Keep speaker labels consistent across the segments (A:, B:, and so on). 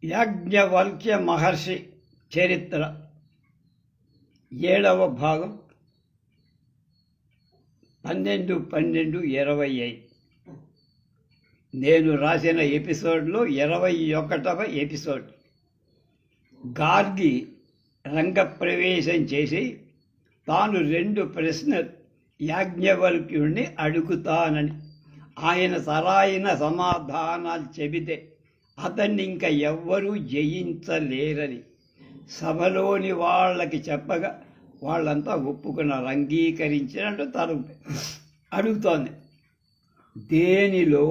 A: యాజ్ఞవల్క్య మహర్షి చరిత్ర 7వ భాగం 12/12/25. నేను రాసిన ఎపిసోడ్లో 21వ ఎపిసోడ్. గార్గి రంగప్రవేశం చేసి తాను 2 ప్రశ్నలు యాజ్ఞవల్క్యుడిని అడుగుతానని, ఆయన సరైన సమాధానాలు చెబితే అతన్ని ఇంకా ఎవ్వరూ జయించలేరని సభలోని వాళ్ళకి చెప్పగా వాళ్ళంతా ఒప్పుకున్నారు, అంగీకరించినట్టు తను అడుగుతోంది. దేనిలో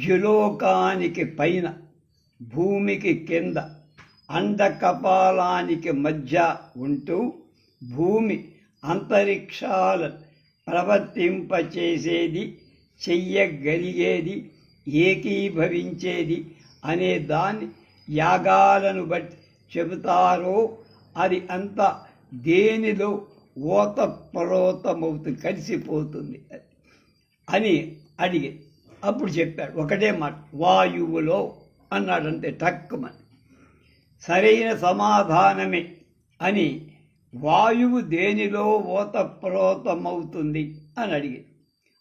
A: యులోకానికి పైన, భూమికి కింద, అండకపాలానికి మధ్య ఉంటూ భూమి అంతరిక్షాలను ప్రవర్తింపచేసేది, చెయ్యగలిగేది, ఏకీభవించేది అనే దాన్ని యాగాలను బట్టి చెబుతారో అది అంతా దేనిలో ఓతప్రోతమవుతుంది, కలిసిపోతుంది అని అడిగి అప్పుడు చెప్పాడు. ఒకటే మాట, వాయువులో అన్నాడంతే టక్కుమని. సరైన సమాధానమే అని. వాయువు దేనిలో ఓతప్రోతమవుతుంది అని అడిగి,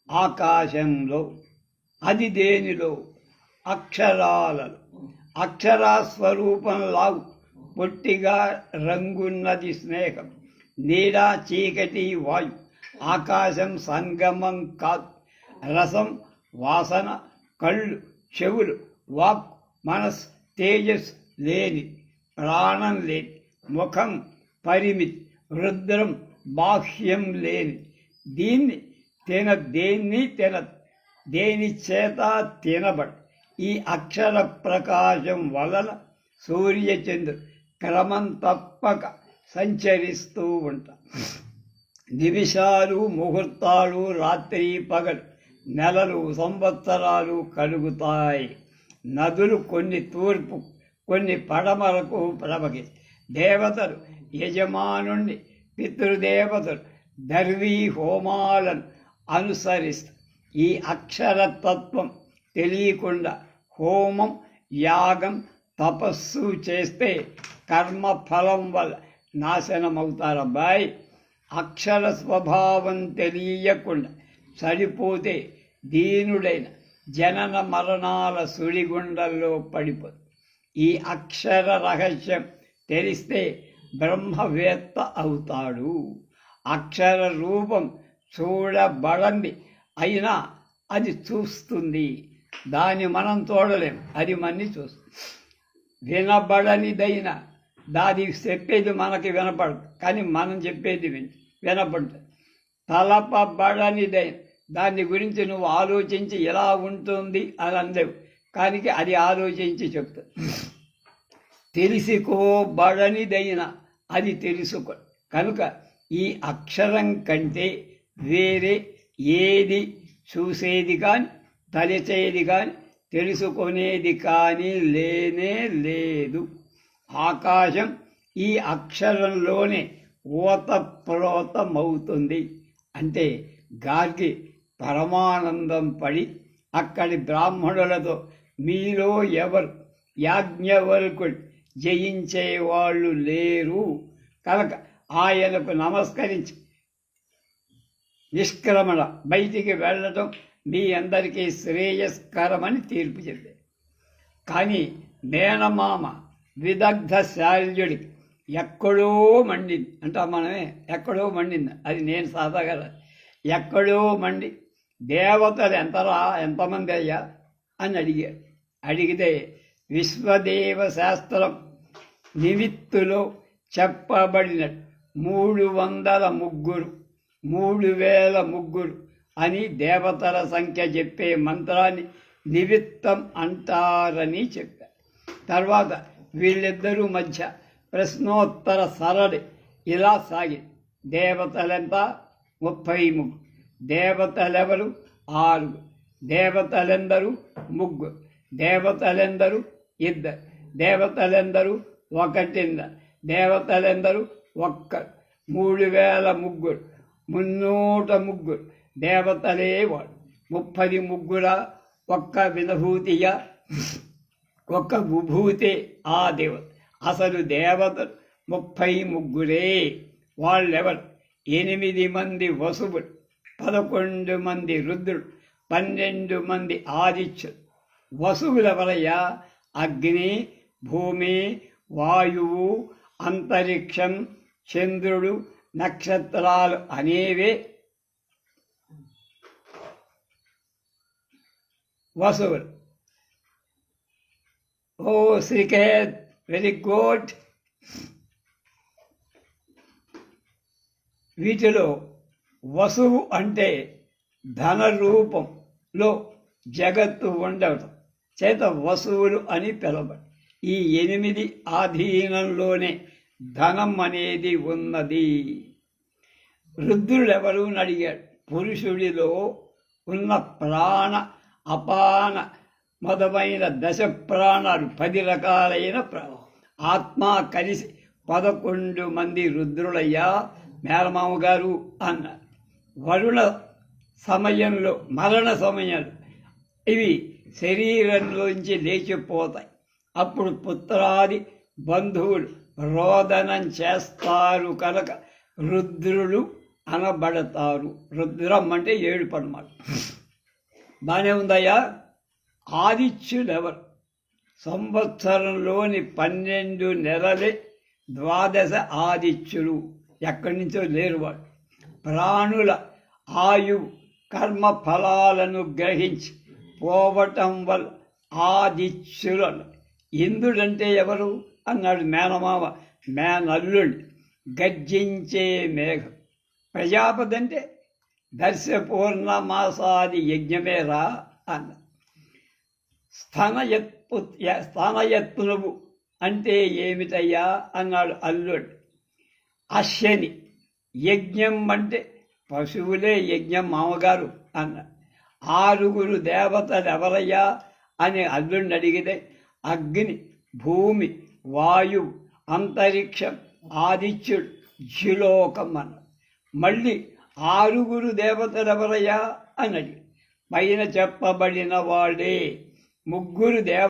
A: ఆకాశంలో. అది దేనిలో? అక్షరాలలో. అక్షరాస్వరూపంలా పొట్టిగా రంగున్నది స్నేహం, నీడ చీకటి వాయు. ఆకాశం సంగమం కాదు. రసం, వాసన, కళ్ళు, చెవులు, వాక్, మనస్, తేజస్ లేని, ప్రాణం లేని, ముఖం పరిమితి, రుద్రం బాహ్యం లేని. దేన్ని తినదు, దేని చేత తినబడు. ఈ అక్షర ప్రకాశం వలన సూర్యచంద్రుడు క్రమం తప్పక సంచరిస్తూ ఉంటారు. నిమిషాలు, ముహూర్తాలు, రాత్రి పగలు, నెలలు, సంవత్సరాలు కలుగుతాయి. నదులు కొన్ని తూర్పు, కొన్ని పడమరకు ప్రవహిస్తాయి. దేవతలు యజమానుణ్ణి, పితృదేవతలు దర్వీ హోమాలను అనుసరిస్తారు. ఈ అక్షరతత్వం తెలియకుండా హోమం, యాగం, తపస్సు చేస్తే కర్మఫలం వల్ల నాశనమవుతారబ్బాయి. అక్షర స్వభావం తెలియకుండా సరిపోతే దీనుడైన జనన మరణాల సుడిగుండల్లో పడిపోదు. ఈ అక్షర రహస్యం తెలిస్తే బ్రహ్మవేత్త అవుతాడు. అక్షర రూపం చూడబడంది అయినా అది చూస్తుంది. దాన్ని మనం చూడలేం, అది మన్ని చూస్తుంది. వినబడనిదైనా దాది చెప్పేది మనకి వినపడదు, కానీ మనం చెప్పేది వినపడుతుంది. తలపబడనిదైన దాని గురించి నువ్వు ఆలోచించి ఎలా ఉంటుంది అని అనలేవు, కానీ అది ఆలోచించి చెప్తుంది. తెలుసుకోబడనిదైనా అది తెలుసుకో. కనుక ఈ అక్షరం కంటే వేరే ఏది చూసేది కానీ, తలచేది కానీ, తెలుసుకునేది కానీ లేనే లేదు. ఆకాశం ఈ అక్షరంలోనే ఓతప్రోతమవుతుంది. అంటే గార్గి పరమానందం పడి అక్కడి బ్రాహ్మణులతో, మీలో ఎవరు యాజ్ఞవల్కుడు జయించేవాళ్ళు లేరు, కనుక ఆయనకు నమస్కరించి నిష్క్రమణ బయటికి వెళ్ళటం మీ అందరికీ శ్రేయస్కరమని తీర్పు చెప్పారు. కానీ మేనమామ విదగ్ధ శాల్యుడికి ఎక్కడో మండింది. అంటే మనమే ఎక్కడో మండింది, అది నేను సాధాగల ఎక్కడో మండి, దేవతలు ఎంతమంది అయ్యా అని అడిగాడు. అడిగితే విశ్వదేవ శాస్త్రం నిమిత్తులో చెప్పబడినట్టు 303, 3003 అని దేవతల సంఖ్య చెప్పే మంత్రాన్ని నిమిత్తం అంటారని చెప్పారు. తర్వాత వీళ్ళిద్దరూ మధ్య ప్రశ్నోత్తర సరళి ఇలా సాగింది. దేవతలంతా 33, దేవతలెవరు 6, దేవతలందరూ 3, దేవతలందరూ 2, దేవతలందరూ 1, దేవతలందరూ 1, 3003, 303 దేవతలే వాడు. 33 ఒక్క వినభూతిగా ఒక్క విభూతే ఆ దేవత. అసలు దేవతలు 33. వాళ్ళెవరు? 8 మంది వసువులు, 11 మంది రుద్రుడు, 12 మంది ఆదిత్యులు. వసువులెవరయ్యా? అగ్ని, భూమి, వాయువు, అంతరిక్షం, చంద్రుడు, నక్షత్రాలు అనేవే వసువులు. ఓ శ్రీకేత్, వెరీ గుడ్. వీటిలో వసువు అంటే ధన రూపంలో జగత్తు ఉండటం చేత వసువులు అని పిలవబడి, ఈ 8 ఆధీనంలోనే ధనం అనేది ఉన్నది. రుద్రులెవరు అని అడిగాడు. పురుషుడిలో ఉన్న ప్రాణ, అపాన మొదలైన 10 ప్రాణాలు, 10 రకాలైన ఆత్మ కలిసి 11 మంది రుద్రులయ్యా మేనమామ గారు అన్నారు. వరుణ సమయంలో, మరణ సమయంలో ఇవి శరీరంలోంచి లేచిపోతాయి. అప్పుడు పుత్రాది బంధువులు రోదనం చేస్తారు కనుక రుద్రులు అనబడతారు. రుద్రం అంటే 7 అన్నమాట. బాగానే ఉందయ్యా. ఆదిత్యులెవరు? సంవత్సరంలోని 12 నెలలే 12 ఆదిత్యులు. ఎక్కడి నుంచో లేరు వాడు. ప్రాణుల ఆయువు, కర్మ ఫలాలను గ్రహించి పోవటం వల్ల ఆదిత్యులు. ఇంద్రుడంటే ఎవరు అన్నాడు మేనమామ. మేనల్లుడు. గర్జించే మేఘం. ప్రజాపతి అంటే దర్శ పూర్ణమాసాది యజ్ఞమేరా అన్న. స్థానయత్నువు అంటే ఏమిటయ్యా అన్నాడు అల్లుడు. అశ్వని. యజ్ఞం అంటే పశువులే యజ్ఞం మామగారు అన్న. 6 దేవతలు ఎవరయ్యా అని అల్లుడిని అడిగితే అగ్ని, భూమి, వాయువు, అంతరిక్షం, ఆదిత్యుడు, జిలోకం అన్న. మళ్ళీ 6 దేవతలు ఎవరయ్యా అని అడిగి పైన చెప్పబడిన వాళ్ళే. 3 దేవ